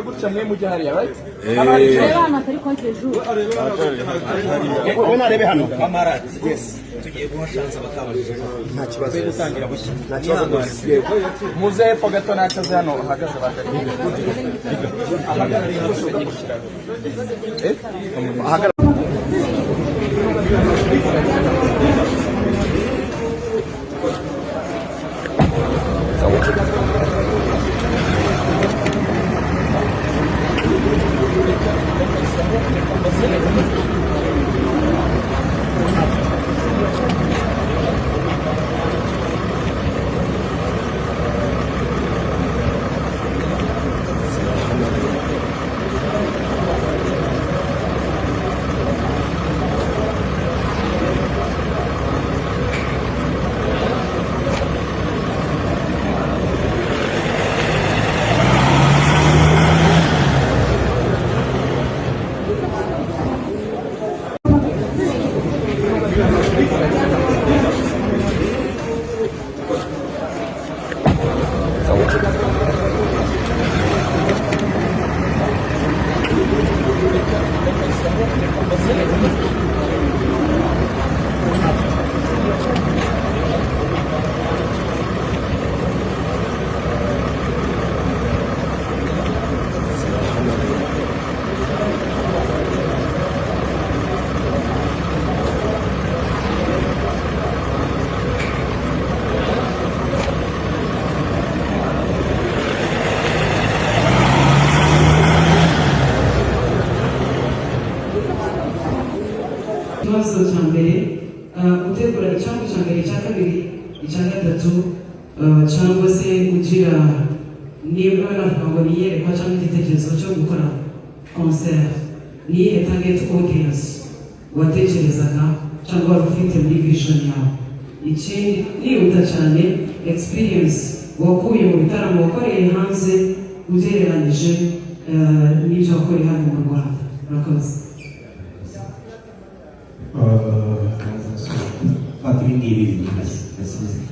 gutya mwe mujya hariya right abana atari kwa hejuru we narebe hano amarati yes tugiye guha chance abakabajije nta kibazo gutangira bushya nta kibazo rwose muze hepfo gato nakaze hano hagaze batari ikibazo cya mbere gutegura icyambu cya mbere cya kabiri icya gatatu cyangwa se kugira niba navuga ngo niyerekwa cyangwa igitekerezo cyo gukora concert niyihe target audience watekerezaga cyangwa wari ufite muri vision yawe ikindi nihuta cyane experience wakuye mu bitaramo wakoreye hanze ugereranyije n'ibyo wakoreye hano mu Rwanda murakoze Fatih ini masih